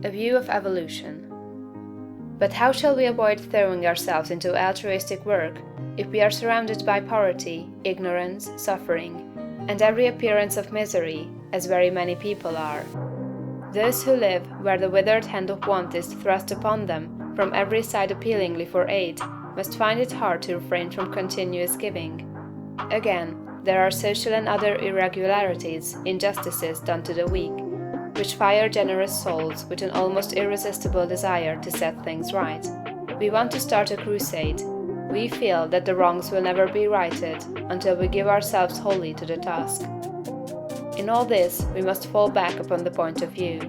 A view of evolution. But how shall we avoid throwing ourselves into altruistic work if we are surrounded by poverty, ignorance, suffering, and every appearance of misery, as very many people are? Those who live where the withered hand of want is thrust upon them from every side appealingly for aid must find it hard to refrain from continuous giving. Again, there are social and other irregularities, injustices done to the weak, which fire generous souls with an almost irresistible desire to set things right. We want to start a crusade. We feel that the wrongs will never be righted until we give ourselves wholly to the task. In all this, we must fall back upon the point of view.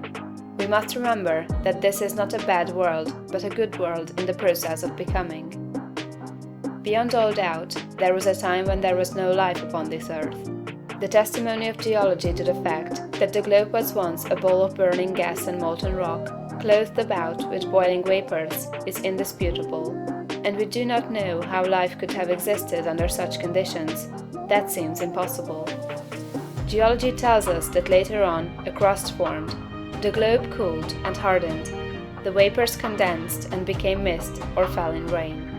We must remember that this is not a bad world, but a good world in the process of becoming. Beyond all doubt, there was a time when there was no life upon this earth. The testimony of geology to the fact that the globe was once a bowl of burning gas and molten rock, clothed about with boiling vapors, is indisputable, and we do not know how life could have existed under such conditions. That seems impossible. Geology tells us that later on a crust formed, the globe cooled and hardened, the vapors condensed and became mist or fell in rain.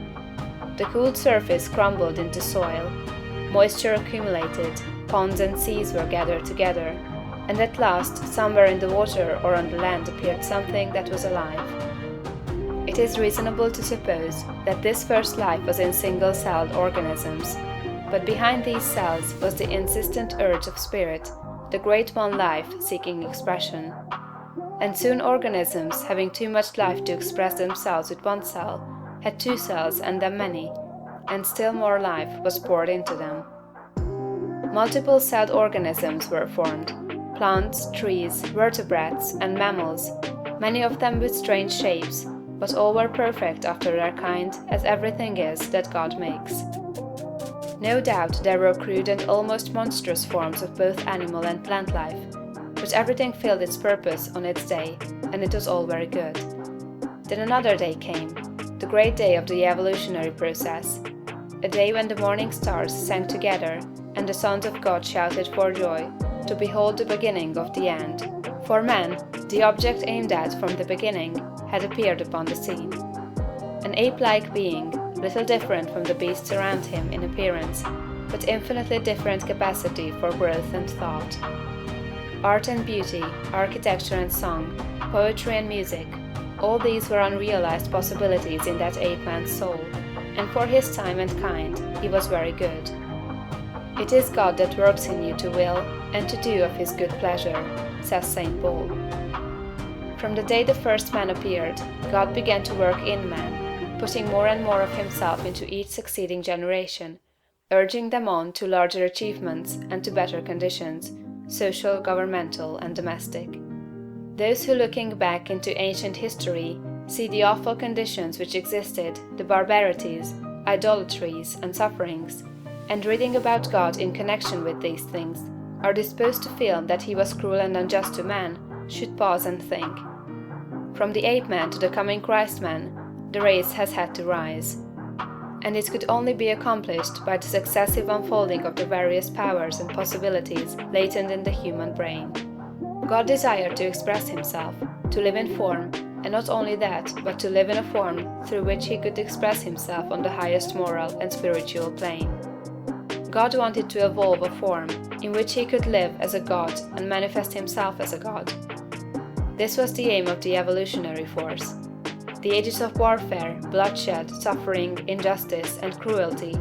The cooled surface crumbled into soil, moisture accumulated, ponds and seas were gathered together, and at last somewhere in the water or on the land appeared something that was alive. It is reasonable to suppose that this first life was in single-celled organisms, but behind these cells was the insistent urge of spirit, the great one life seeking expression. And soon organisms, having too much life to express themselves with one cell, had two cells and then many, and still more life was poured into them. Multiple-celled organisms were formed, plants, trees, vertebrates, and mammals, many of them with strange shapes, but all were perfect after their kind, as everything is that God makes. No doubt there were crude and almost monstrous forms of both animal and plant life, but everything filled its purpose on its day, and it was all very good. Then another day came, the great day of the evolutionary process, a day when the morning stars sang together, and the sons of God shouted for joy, to behold the beginning of the end. For man, the object aimed at from the beginning, had appeared upon the scene. An ape-like being, little different from the beasts around him in appearance, but infinitely different capacity for growth and thought. Art and beauty, architecture and song, poetry and music, all these were unrealized possibilities in that ape-man's soul, and for his time and kind, he was very good. It is God that works in you to will and to do of his good pleasure, says St. Paul. From the day the first man appeared, God began to work in man, putting more and more of himself into each succeeding generation, urging them on to larger achievements and to better conditions, social, governmental, and domestic. Those who, looking back into ancient history, see the awful conditions which existed, the barbarities, idolatries, and sufferings, and reading about God in connection with these things, are disposed to feel that he was cruel and unjust to man, should pause and think. From the ape-man to the coming Christ-man, the race has had to rise. And it could only be accomplished by the successive unfolding of the various powers and possibilities latent in the human brain. God desired to express himself, to live in form, and not only that, but to live in a form through which he could express himself on the highest moral and spiritual plane. God wanted to evolve a form in which he could live as a God and manifest himself as a God. This was the aim of the evolutionary force. The ages of warfare, bloodshed, suffering, injustice, and cruelty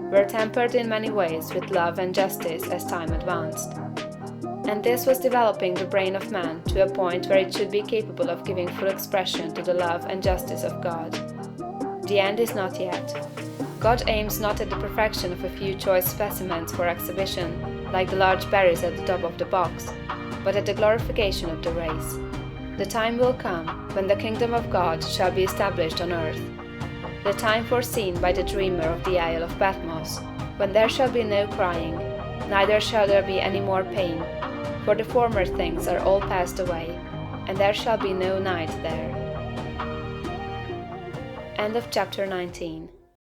were tempered in many ways with love and justice as time advanced. And this was developing the brain of man to a point where it should be capable of giving full expression to the love and justice of God. The end is not yet. God aims not at the perfection of a few choice specimens for exhibition, like the large berries at the top of the box, but at the glorification of the race. The time will come when the kingdom of God shall be established on earth. The time foreseen by the dreamer of the Isle of Patmos, when there shall be no crying, neither shall there be any more pain, for the former things are all passed away, and there shall be no night there. End of chapter 19.